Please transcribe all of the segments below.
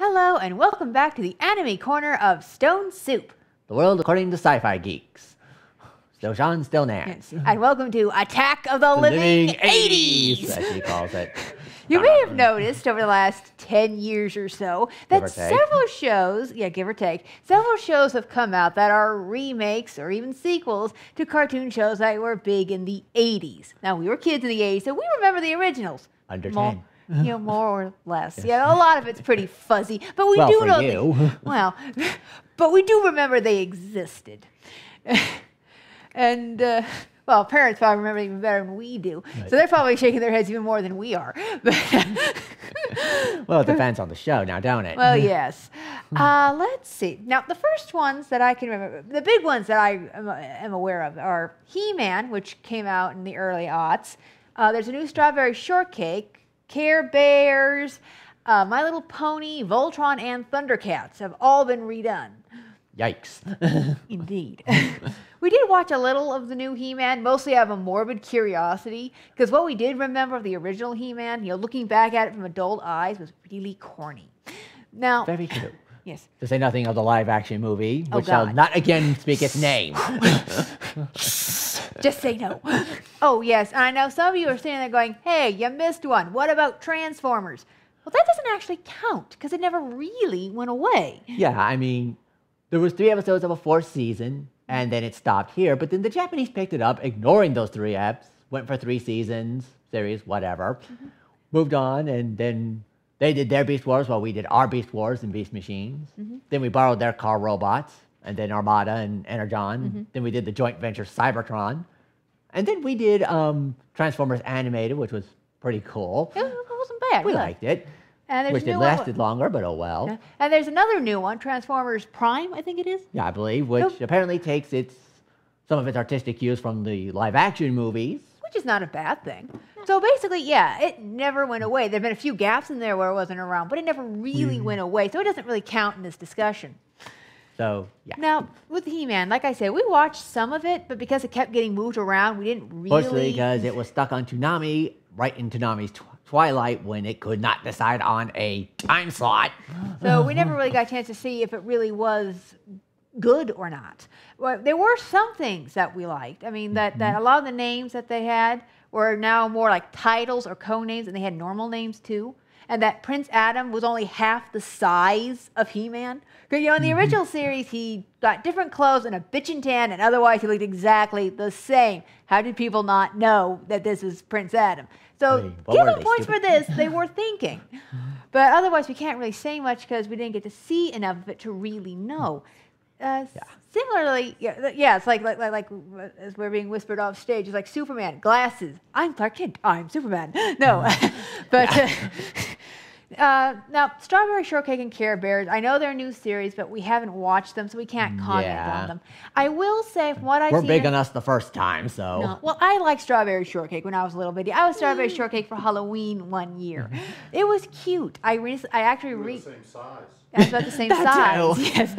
Hello and welcome back to the anime corner of Stone Soup. The world according to sci-fi geeks. Still Sean, still Nance. And welcome to Attack of the Living 80s, as he calls it. You may have noticed over the last 10 years or so that Give or take. several shows, give or take, several shows have come out that are remakes or even sequels to cartoon shows that were big in the 80s. Now, we were kids in the 80s, so we remember the originals. Under 10. More or less. Yeah, a lot of it's pretty fuzzy, but we Well, do for know. you. Well, but we do remember they existed, and well, parents probably remember even better than we do, Right. so they're probably shaking their heads even more than we are. Well, it depends on the show now, don't it? Well, yes. Let's see. Now, the first ones that I can remember, the big ones that I am aware of are He-Man, which came out in the early aughts. There's a new Strawberry Shortcake. Care Bears, My Little Pony, Voltron, and Thundercats have all been redone. Yikes. Indeed. We did watch a little of the new He-Man, mostly out of a morbid curiosity, because what we did remember of the original He-Man, looking back at it from adult eyes, was really corny. Now, Very true. yes. To say nothing of the live-action movie, Oh, which shall God. not again speak its name. Just say no. Oh, yes. And I know some of you are sitting there going, hey, you missed one. What about Transformers? Well, that doesn't actually count because it never really went away. Yeah, I mean, there was 3 episodes of a 4th season, and then it stopped here. But then the Japanese picked it up, ignoring those 3 eps, went for 3 seasons, series, whatever. Moved on, and then they did their Beast Wars while we did our Beast Wars and Beast Machines. Then we borrowed their car robots, and then Armada and Energon. Then we did the joint venture Cybertron. And then we did Transformers Animated, which was pretty cool. It wasn't bad. We really. liked it. And there's Wish a new it one- lasted longer, but oh well. Yeah. And there's another new one, Transformers Prime, I think it is. Yeah, I believe, which apparently takes some of its artistic cues from the live-action movies. Which is not a bad thing. So basically, yeah, it never went away. There have been a few gaps in there where it wasn't around, but it never really went away. So it doesn't really count in this discussion. So, yeah. Now, with He-Man, like I said, we watched some of it, but because it kept getting moved around, we didn't really... Mostly because it was stuck on Toonami, right in Toonami's twilight when it could not decide on a time slot. So we never really got a chance to see if it really was good or not. Well, there were some things that we liked. I mean, that a lot of the names that they had were now more like titles or co-names, and they had normal names too. And that Prince Adam was only half the size of He-Man. Because, in the original series, he got different clothes and a bitchin' tan, and otherwise he looked exactly the same. How did people not know that this is Prince Adam? So, Hey, what give were them they, points stupid? for this. They were thinking. But otherwise, we can't really say much because we didn't get to see enough of it to really know. Similarly, it's like as we're being whispered off stage, it's like Superman, glasses. I'm Clark Kent. I'm Superman. No, but now Strawberry Shortcake and Care Bears. I know they're a new series, but we haven't watched them, so we can't comment Yeah. on them. I will say, from what I've We're seen, big on us the first time, so... no. Well, I liked Strawberry Shortcake when I was a little bitty. I was Strawberry Shortcake for Halloween one year. It was cute. I actually the same size. That's about the same That size. too. Yes.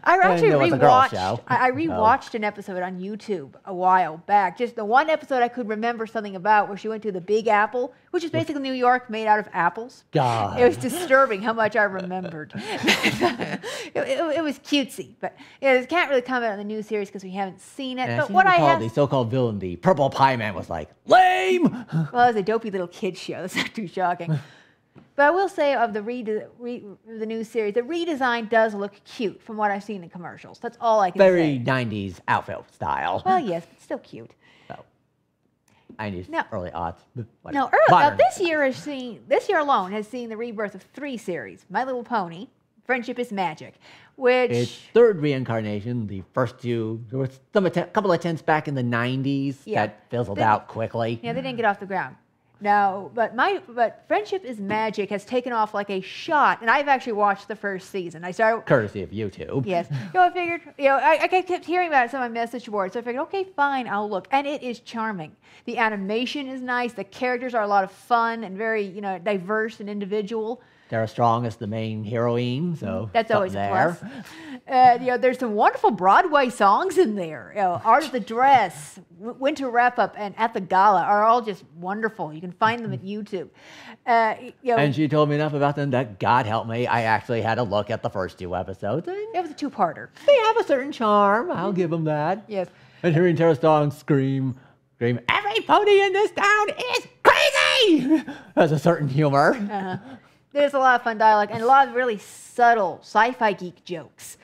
I actually it was a girl rewatched. show, I rewatched an episode on YouTube a while back. Just the one episode I could remember something about, where she went to the Big Apple, which is basically New York made out of apples. God. It was disturbing how much I remembered. it was cutesy, but it can't really comment on the new series because we haven't seen it. And But I what I recall have, the so-called villain, the Purple Pie Man, was like, lame! well, it was a dopey little kid show. That's not too shocking. But I will say of the the new series, the redesign does look cute from what I've seen in commercials. That's all I can Very say. 90s outfit style. Well, yes, but still cute. So, 90s, No. early aughts. but Now, whatever. now Modern. this year alone has seen the rebirth of 3 series: My Little Pony, Friendship is Magic, which Its 3rd reincarnation. The first 2, there was a couple of attempts back in the 90s Yeah. that fizzled They- out quickly. they didn't get off the ground. No, but Friendship is Magic has taken off like a shot, and I've actually watched the first season. I started. Courtesy of YouTube. Yes. I figured, I kept hearing about it on my message board, so I figured, okay, fine, I'll look. And it is charming. The animation is nice. The characters are a lot of fun and very, diverse and individual. Tara Strong is the main heroine, so That's always a something plus. There's some wonderful Broadway songs in there. Art of the Dress, Winter Wrap Up, and At the Gala are all just wonderful. You can find them at YouTube. And she told me enough about them that, God help me, I actually had to look at the first 2 episodes. And it was a 2-parter. they have a certain charm. I'll give them that. Yes. And hearing Tara Strong scream, every pony in this town is crazy! Has a certain humor. There's a lot of fun dialogue and a lot of really subtle sci-fi geek jokes.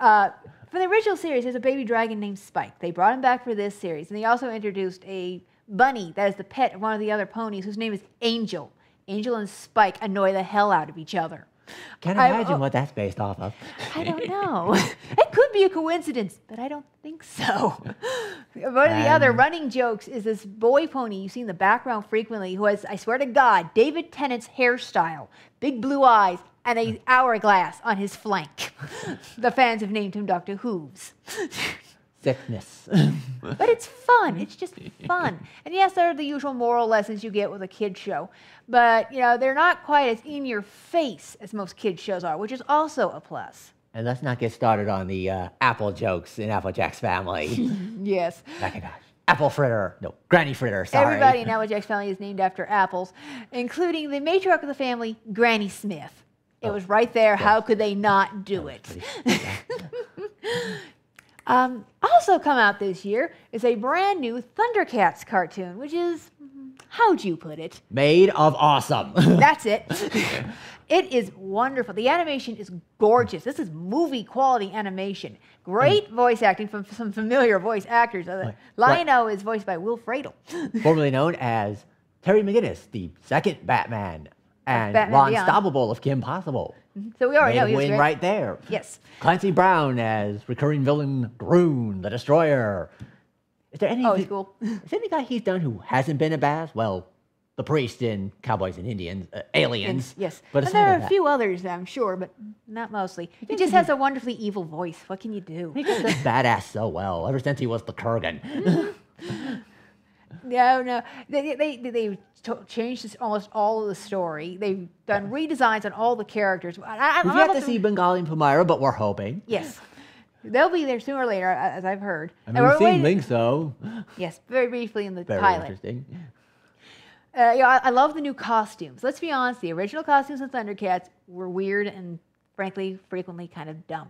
For the original series, there's a baby dragon named Spike. They brought him back for this series, and they also introduced a bunny that is the pet of one of the other ponies, whose name is Angel. Angel and Spike annoy the hell out of each other. Can't imagine what that's based off of. I don't know. It could be a coincidence, but I don't think so. One of the other running jokes is this boy pony you see in the background frequently who has, I swear to God, David Tennant's hairstyle, big blue eyes, and an hourglass on his flank. The fans have named him Dr. Hooves. Sickness. But it's fun. It's just fun. And yes, there are the usual moral lessons you get with a kid show. But, they're not quite as in your face as most kid shows are, which is also a plus. And let's not get started on the apple jokes in Applejack's family. Yes. Gosh. Apple fritter. No, Granny fritter, sorry. Everybody in Applejack's family is named after apples, including the matriarch of the family, Granny Smith. It was right there. How could they not do it? Also come out this year is a brand new Thundercats cartoon, which is, how'd you put it? Made of awesome. That's it. It is wonderful. The animation is gorgeous. This is movie quality animation. Great voice acting from some familiar voice actors. Lion-O is voiced by Will Friedle. Formerly known as Terry McGinnis, the second Batman. And Batman Ron Beyond. Stoppable of Kim Possible. So we already know he was win right there. Yes. Clancy Brown as recurring villain Groon, the Destroyer. Is there any? Oh, he's cool. Is there any guy he's done who hasn't been a badass? Well, the priest in Cowboys and Indians, Aliens. Yes. But And there are a few others, I'm sure, but not mostly. He just has a wonderfully evil voice. What can you do? He just does badass so well ever since he was the Kurgan. No. They changed almost all of the story. They've done redesigns on all the characters. We've yet to see Bengali and Palmyra, but we're hoping. Yes. They'll be there sooner or later, as I've heard. I mean, we've seen Link, though. Yes, very briefly in the Very pilot. interesting. I love the new costumes. Let's be honest, the original costumes in Thundercats were weird and, frankly, frequently kind of dumb.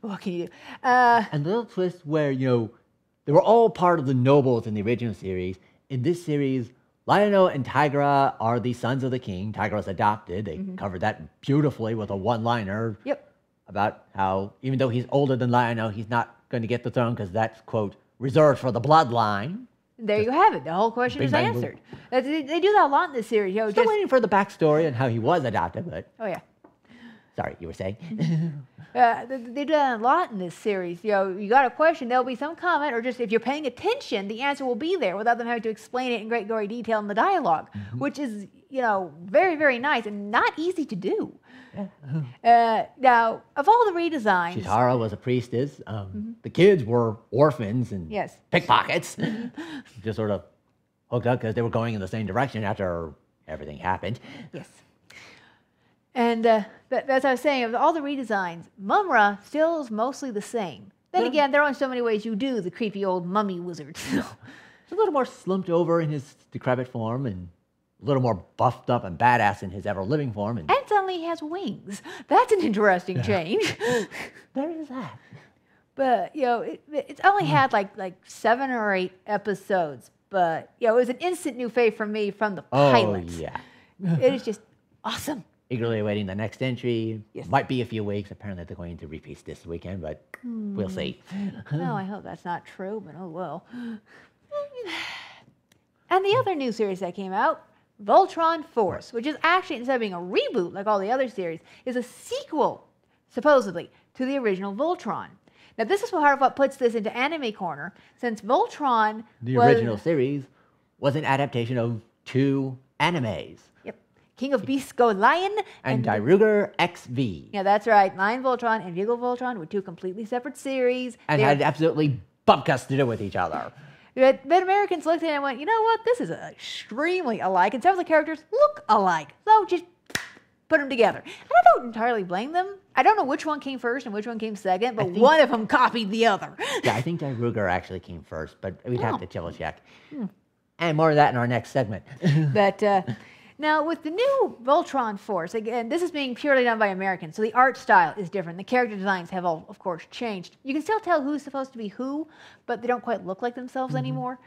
But what can you do? And the little twist where, they were all part of the nobles in the original series. In this series, Lion-O and Tigra are the sons of the king. Tigra's adopted. They covered that beautifully with a one-liner. Yep. About how, even though he's older than Lion-O, he's not going to get the throne because that's, quote, reserved for the bloodline. There you have it. The whole question is answered. They do that a lot in this series. Still waiting for the backstory and how he was adopted, but... Oh, yeah. Sorry, you were saying? They do that a lot in this series. You got a question, there'll be some comment, or just if you're paying attention, the answer will be there without them having to explain it in great gory detail in the dialogue, which is, very, very nice and not easy to do. Now, of all the redesigns... Chitara was a priestess. The kids were orphans and pickpockets. Just sort of hooked up because they were going in the same direction after everything happened. Yes. And as I was saying, of all the redesigns, Mumra still is mostly the same. Then again, there are only so many ways you do the creepy old mummy wizard. He's a little more slumped over in his decrepit form and a little more buffed up and badass in his ever-living form. And suddenly he has wings. That's an interesting change. There is that. But, it's only had like 7 or 8 episodes. But, it was an instant new fave for me from the pilot. Oh, yeah. It is just awesome. Eagerly awaiting the next entry. Yes. Might be a few weeks. Apparently they're going to repeat this weekend, but we'll see. No, I hope that's not true, but oh well. And the other new series that came out, Voltron Force, which is actually, instead of being a reboot like all the other series, is a sequel, supposedly, to the original Voltron. Now, this is what puts this into Anime Corner, since Voltron The original series was an adaptation of 2 animes. King of Beasts Go Lion and Dairugger XV. Yeah, that's right. Lion Voltron and Vigil Voltron were 2 completely separate series. And had absolutely bupkis to do with each other. But Americans looked at it and went, you know what? This is extremely alike. And some of the characters look alike. So just put them together. And I don't entirely blame them. I don't know which one came first and which one came second, but one of them copied the other. Yeah, I think Dairugger actually came first, but we'd have to double check. And more of that in our next segment. But now with the new Voltron Force, again, this is being purely done by Americans, so the art style is different. The character designs have all, of course, changed. You can still tell who's supposed to be who, but they don't quite look like themselves anymore.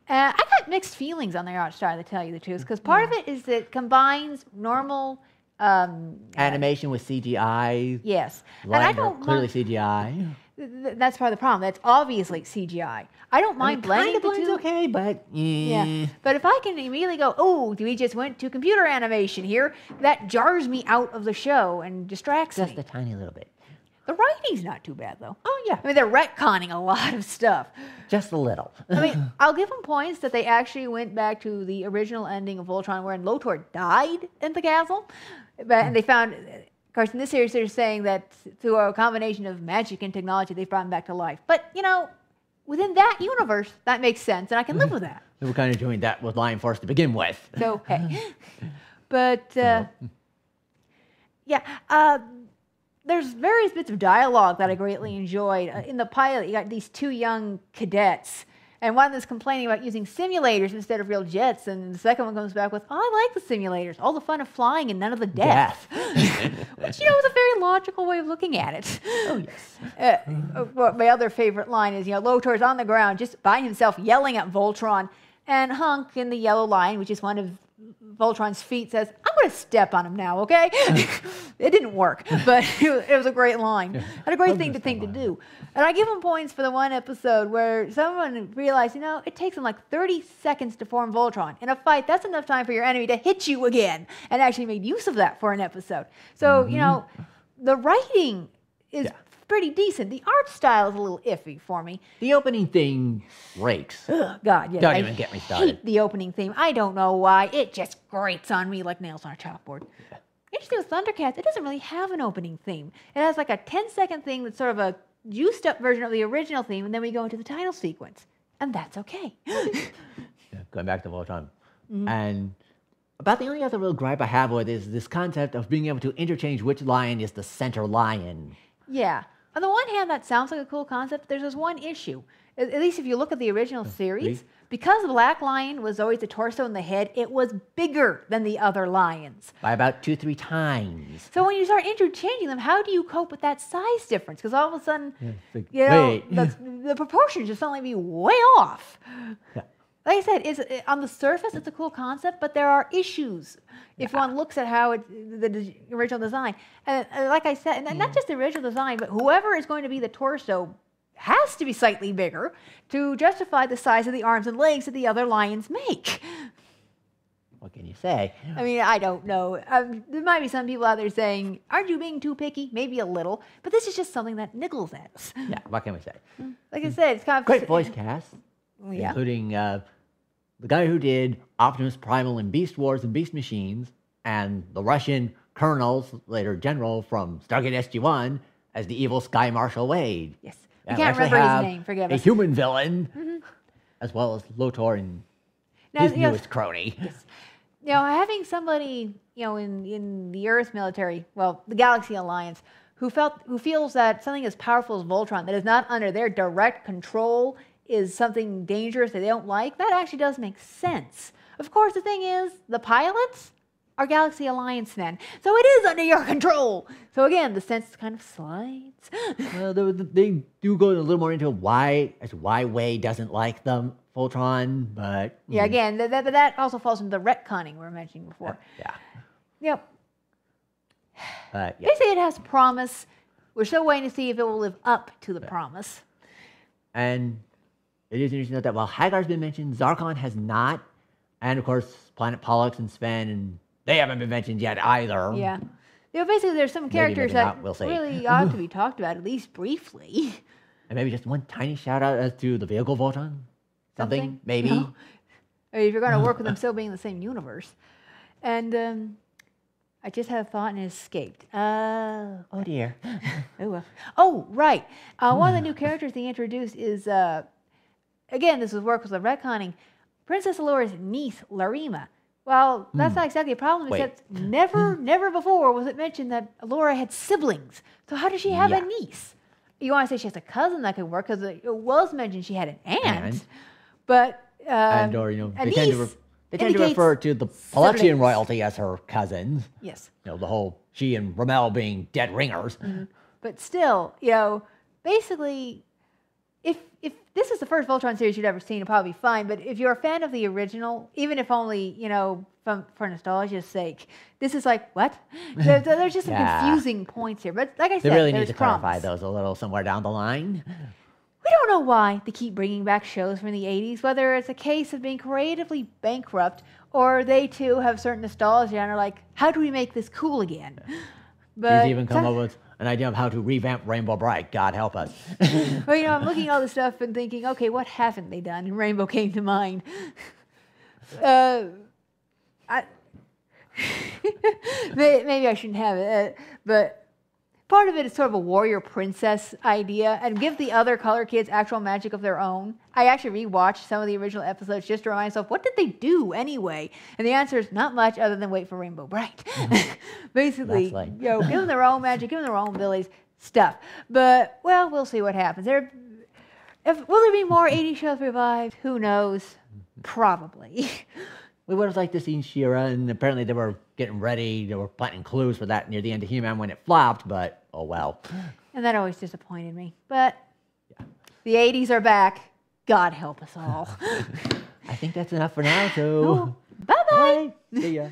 I got mixed feelings on their art style, to tell you the truth, because part of it is that it combines normal Animation with CGI. yes, and Lines I are don't clearly mind, CGI. that's part of the problem. That's obviously CGI. I don't mind blending the blends two. okay, but Yeah, but if I can immediately go, oh, we just went to computer animation here, that jars me out of the show and distracts just me. a tiny little bit. The writing's not too bad, though. Oh yeah, I mean, they're retconning a lot of stuff. just a little. I mean, I'll give them points that they actually went back to the original ending of Voltron, wherein Lotor died in the castle. And they found, of course, in this series, they're saying that through a combination of magic and technology, they brought him back to life. But, you know, within that universe, that makes sense, and I can live with that. They were kind of doing that with Lion Force to begin with. So, hey. But, yeah, there's various bits of dialogue that I greatly enjoyed. In the pilot, you got these two young cadets, and one of them's complaining about using simulators instead of real jets, and the second one comes back with, oh, I like the simulators, all the fun of flying and none of the death. Which, you know, is a very logical way of looking at it. Oh, yes. Well, my other favorite line is, you know, Lotor's on the ground just by himself yelling at Voltron, and Hunk in the yellow line, which is one of Voltron's feet, says, I'm going to step on him now, okay? It didn't work, but it was a great line. And a great thing to do. And I give them points for the one episode where someone realized, you know, it takes them like 30 seconds to form Voltron. In a fight, that's enough time for your enemy to hit you again, and actually made use of that for an episode. So, you know, the writing is pretty decent. The art style is a little iffy for me. The opening thing breaks. Ugh, God, yes. Don't even get me started. I hate the opening theme. I don't know why. It just grates on me like nails on a chalkboard. Interesting with Thundercats, it doesn't really have an opening theme. It has like a 10-second thing that's sort of a juiced up version of the original theme, and then we go into the title sequence. And that's okay. Going back to Voltron. And about the only other real gripe I have with it is this concept of being able to interchange which lion is the center lion. Yeah. On the one hand, that sounds like a cool concept. There's this one issue. At least if you look at the original series, because the Black Lion was always the torso and the head, it was bigger than the other lions. By about 2-3 times. So when you start interchanging them, how do you cope with that size difference? Because all of a sudden, Like, you know, wait. the proportions just suddenly be way off. Yeah. Like I said, on the surface, it's a cool concept, but there are issues if one looks at how the original design. And like I said, and not just the original design, but whoever is going to be the torso has to be slightly bigger to justify the size of the arms and legs that the other lions make. What can you say? I mean, I don't know. There might be some people out there saying, aren't you being too picky? Maybe a little. But this is just something that niggles at us. Yeah, what can we say? Like I said, it's kind of... Great voice cast. Yeah. Including the guy who did Optimus Primal in Beast Wars and Beast Machines, and the Russian colonel, later general from Stargate SG-1, as the evil Sky Marshal Wade. Yes. And I we can't actually remember his have name, forgive a us. human villain, as well as Lotor and Now, his you know, newest crony. you know, having somebody, you know, in the Earth military, well, the Galaxy Alliance, who feels that something as powerful as Voltron that is not under their direct control is something dangerous that they don't like, that actually does make sense. Of course, the thing is, the pilots are Galaxy Alliance men, so it is under your control. So again, the sense kind of slides. Well, they do go a little more into why Wade doesn't like them, Voltron, but... Yeah, again, that also falls into the retconning we were mentioning before. Yeah. Yep. Yeah. They say it has promise. We're still waiting to see if it will live up to the promise. And it is interesting to note that while Hagar's been mentioned, Zarkon has not. And of course, Planet Pollux and Sven, and they haven't been mentioned yet either. Yeah. You know, basically, there's some characters maybe that not, we'll see. really ought to be talked about, at least briefly. And maybe just one tiny shout out as to the vehicle Voltron. Something, maybe. No. I mean, if you're going to work with them still being in the same universe. And I just had a thought and it escaped. Oh dear. Oh, well. Oh, right. One of the new characters they introduced is, again, this was work with the retconning, Princess Allure's niece, Larima. Well, that's not exactly a problem, Wait. except never before was it mentioned that Allura had siblings. So how does she have a niece? You want to say she has a cousin that could work, because it was mentioned she had an aunt. But and or a they tend to niece they tend to indicates refer to the Palexian siblings. royalty as her cousins. Yes. The whole she and Rommel being dead ringers. But still, basically, if this is the first Voltron series you'd ever seen, it'll probably be fine. But if you're a fan of the original, even if only, for nostalgia's sake, this is like, what? There's just some Yeah. confusing points here. But like I They said, really need there's to clarify promise. those a little somewhere down the line. We don't know why they keep bringing back shows from the 80s, whether it's a case of being creatively bankrupt or they too have certain nostalgia and are like, how do we make this cool again? But He's even come up with an idea of how to revamp Rainbow Bright. God help us. Well, I'm looking at all this stuff and thinking, okay, what haven't they done? And Rainbow came to mind. Maybe I shouldn't have it, but part of it is sort of a warrior princess idea, and give the other color kids actual magic of their own. I actually rewatched some of the original episodes just to remind myself, what did they do anyway? And the answer is not much other than wait for Rainbow Bright. Basically, That's give them their own magic, give them their own abilities, stuff. But, well, we'll see what happens. Will there be more 80 shows revived? Who knows? Probably. We would have liked to see She-Ra, and apparently they were getting ready. They were planting clues for that near the end of He-Man when it flopped, but oh well. And that always disappointed me. But the 80s are back. God help us all. I think that's enough for now, so Cool. Bye-bye. bye. See ya.